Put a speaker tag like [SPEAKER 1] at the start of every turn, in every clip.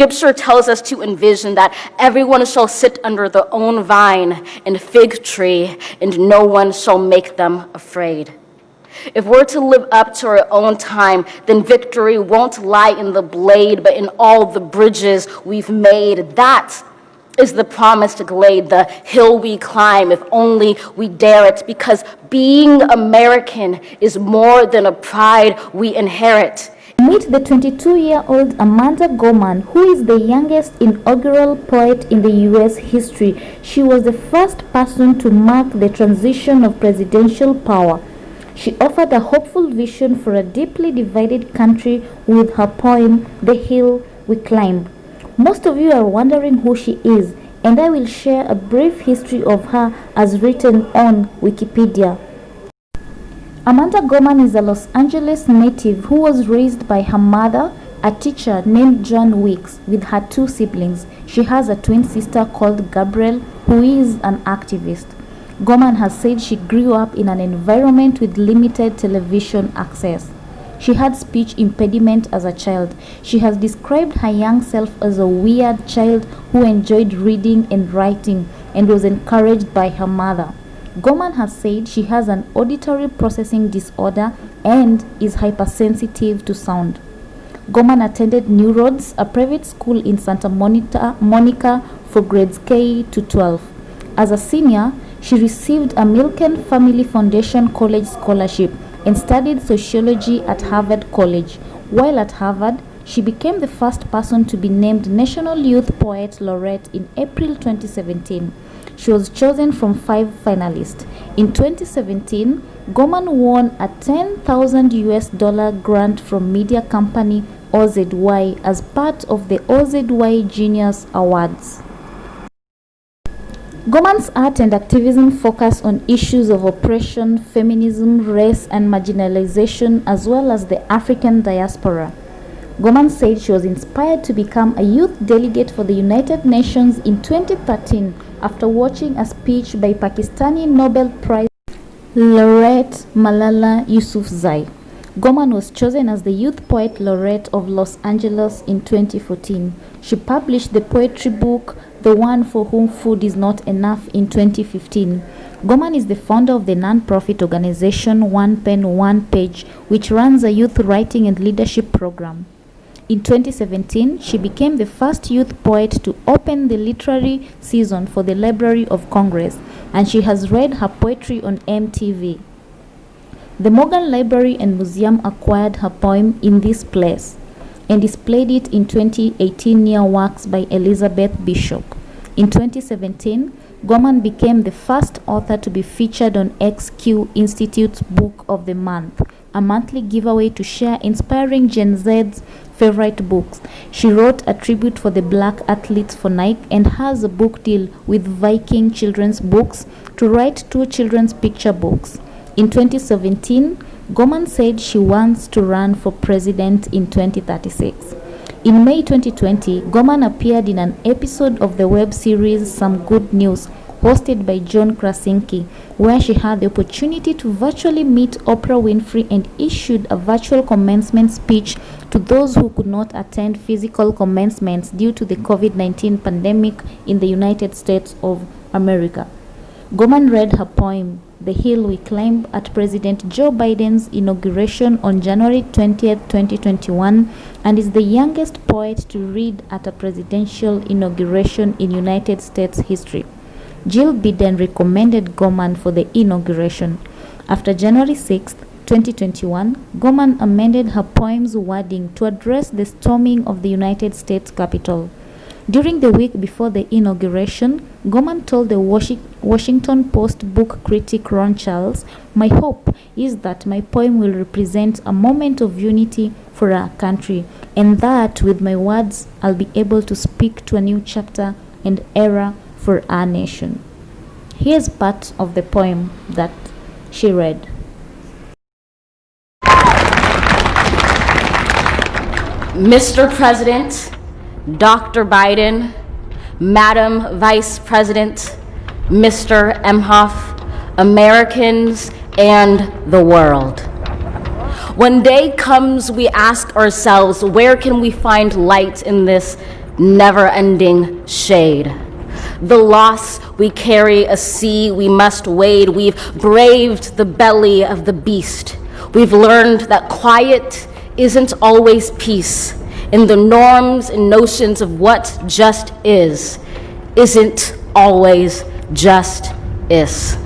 [SPEAKER 1] Scripture tells us to envision that everyone shall sit under their own vine and fig tree, and no one shall make them afraid. If we're to live up to our own time, then victory won't lie in the blade, but in all the bridges we've made. That is the promised glade, the hill we climb, if only we dare it, because being American is more than a pride we inherit.
[SPEAKER 2] Meet the 22-year-old Amanda Gorman, who is the youngest inaugural poet in the U.S. history. She was the first person to mark the transition of presidential power. She offered a hopeful vision for a deeply divided country with her poem, The Hill We Climb. Most of you are wondering who she is, and I will share a brief history of her as written on Wikipedia. Amanda Gorman is a Los Angeles native who was raised by her mother, a teacher named Joan Wicks, with her two siblings. She has a twin sister called Gabrielle, who is an activist. Gorman has said she grew up in an environment with limited television access. She had speech impediment as a child. She has described her young self as a weird child who enjoyed reading and writing and was encouraged by her mother. Gorman has said she has an auditory processing disorder and is hypersensitive to sound. Gorman attended New Roads, a private school in Santa Monica for grades K to 12. As a senior, she received a Milken Family Foundation college scholarship and studied sociology at Harvard College. While at Harvard, she became the first person to be named National Youth Poet Laureate in April 2017. She was chosen from 5 finalists. In 2017, Gorman won a $10,000 grant from media company OZY as part of the OZY Genius Awards. Gorman's art and activism focus on issues of oppression, feminism, race, and marginalization, as well as the African diaspora. Gorman said she was inspired to become a youth delegate for the United Nations in 2013 after watching a speech by Pakistani Nobel Prize laureate Malala Yousafzai. Gorman was chosen as the Youth Poet Laureate of Los Angeles in 2014. She published the poetry book The One for Whom Food Is Not Enough in 2015. Gorman is the founder of the non-profit organization One Pen, One Page, which runs a youth writing and leadership program. In 2017, she became the first youth poet to open the literary season for the Library of Congress, and she has read her poetry on MTV. The Morgan Library and Museum acquired her poem In This Place and displayed it in 2018 near works by Elizabeth Bishop. In 2017, Gorman became the first author to be featured on XQ Institute's Book of the Month, a monthly giveaway to share inspiring Gen Z's favorite books. She wrote a tribute for the black athletes for Nike and has a book deal with Viking Children's Books to write 2 children's picture books. In 2017, Gorman said she wants to run for president in 2036. In May 2020, Gorman appeared in an episode of the web series Some Good News, hosted by John Krasinski, where she had the opportunity to virtually meet Oprah Winfrey and issued a virtual commencement speech to those who could not attend physical commencements due to the COVID-19 pandemic in the United States of America. Gorman read her poem, The Hill We Climb, at President Joe Biden's inauguration on January 20, 2021, and is the youngest poet to read at a presidential inauguration in United States history. Jill Biden recommended Gorman for the inauguration. After January 6, 2021, Gorman amended her poem's wording to address the storming of the United States Capitol. During the week before the inauguration, Gorman told the Washington Post book critic Ron Charles, "My hope is that my poem will represent a moment of unity for our country, and that with my words I'll be able to speak to a new chapter and era for our nation." Here's part of the poem that she read.
[SPEAKER 1] Mr. President, Dr. Biden, Madam Vice President, Mr. Emhoff, Americans, and the world. When day comes, we ask ourselves, where can we find light in this never-ending shade. The loss we carry, a sea we must wade. We've braved the belly of the beast. We've learned that quiet isn't always peace, and the norms and notions of what just isn't always just is.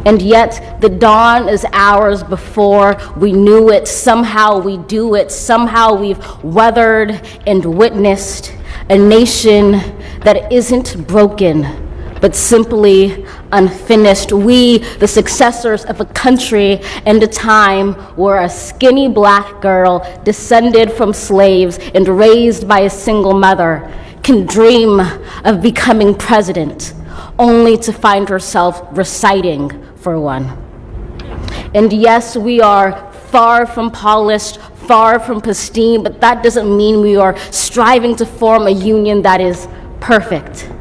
[SPEAKER 1] And yet the dawn is ours before we knew it. Somehow we do it. Somehow we've weathered and witnessed a nation that isn't broken, but simply unfinished. We, the successors of a country and a time where a skinny black girl descended from slaves and raised by a single mother can dream of becoming president, only to find herself reciting for one. And yes, we are far from polished, far from pristine, but that doesn't mean we are striving to form a union that is perfect.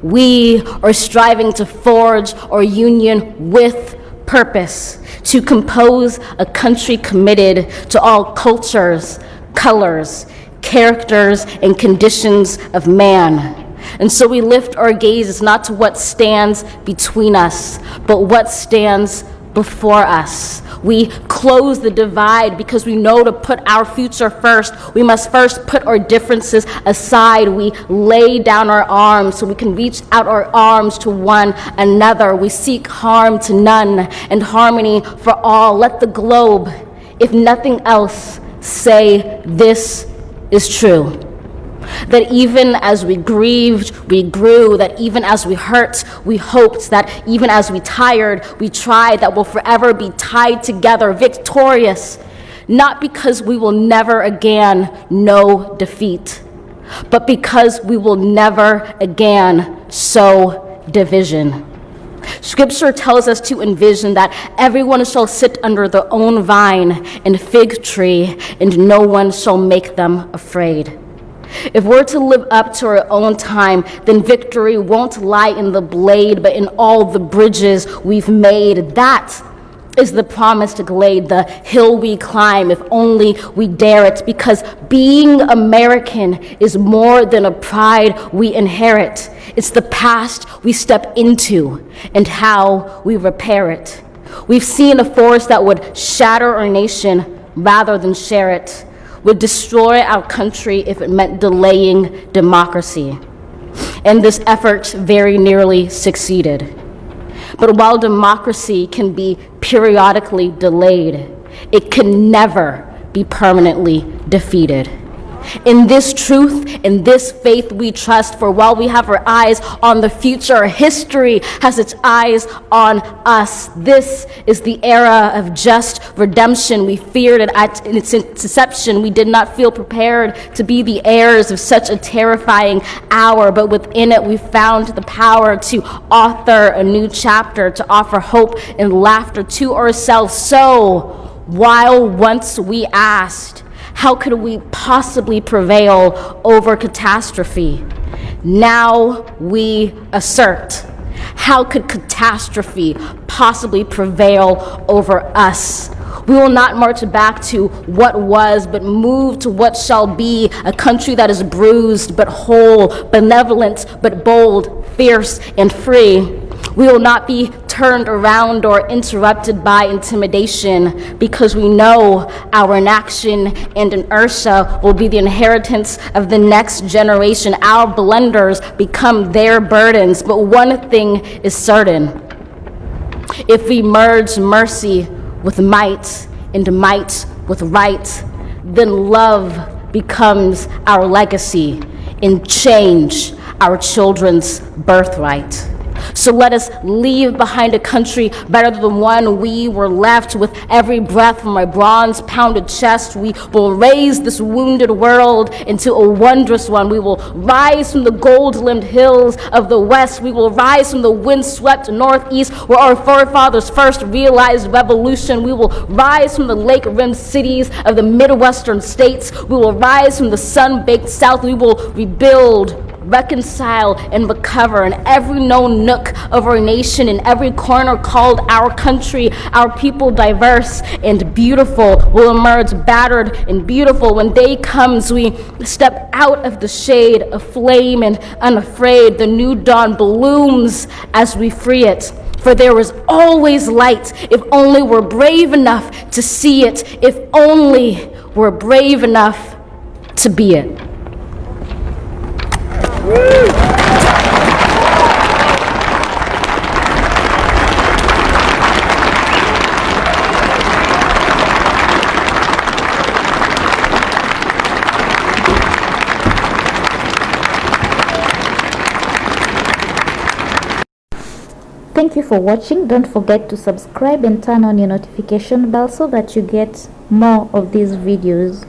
[SPEAKER 1] We are striving to forge our union with purpose, to compose a country committed to all cultures, colors, characters, and conditions of man. And so we lift our gazes not to what stands between us, but what stands before us. We close the divide because we know to put our future first. We must first put our differences aside. We lay down our arms so we can reach out our arms to one another. We seek harm to none and harmony for all. Let the globe, if nothing else, say this is true. That even as we grieved, we grew. That even as we hurt, we hoped. That even as we tired, we tried. That we'll forever be tied together, victorious, not because we will never again know defeat, but because we will never again sow division. Scripture tells us to envision that everyone shall sit under their own vine and fig tree, and no one shall make them afraid. If we're to live up to our own time, then victory won't lie in the blade, but in all the bridges we've made. That is the promised glade, the hill we climb, if only we dare it, because being American is more than a pride we inherit. It's the past we step into and how we repair it. We've seen a force that would shatter our nation rather than share it, would destroy our country if it meant delaying democracy. And this effort very nearly succeeded. But while democracy can be periodically delayed, it can never be permanently defeated. In this truth, in this faith we trust, for while we have our eyes on the future, history has its eyes on us. This is the era of just redemption. We feared it at its inception. We did not feel prepared to be the heirs of such a terrifying hour, but within it we found the power to author a new chapter, to offer hope and laughter to ourselves. So, while once we asked, how could we possibly prevail over catastrophe? Now we assert, how could catastrophe possibly prevail over us? We will not march back to what was, but move to what shall be, a country that is bruised but whole, benevolent but bold, fierce and free. We will not be turned around or interrupted by intimidation, because we know our inaction and inertia will be the inheritance of the next generation. Our blunders become their burdens. But one thing is certain: if we merge mercy with might and might with right, then love becomes our legacy and change our children's birthright. So let us leave behind a country better than the one we were left. With every breath from my bronze-pounded chest, we will raise this wounded world into a wondrous one. We will rise from the gold-limbed hills of the west. We will rise from the wind-swept northeast, where our forefathers first realized revolution. We will rise from the lake-rimmed cities of the Midwestern states. We will rise from the sun-baked south. We will rebuild reconcile, and recover in every known nook of our nation, in every corner called our country. Our people, diverse and beautiful, will emerge battered and beautiful. When day comes, we step out of the shade, aflame and unafraid. The new dawn blooms as we free it. For there is always light, if only we're brave enough to see it, if only we're brave enough to be it.
[SPEAKER 2] Thank you for watching. Don't forget to subscribe and turn on your notification bell so that you get more of these videos.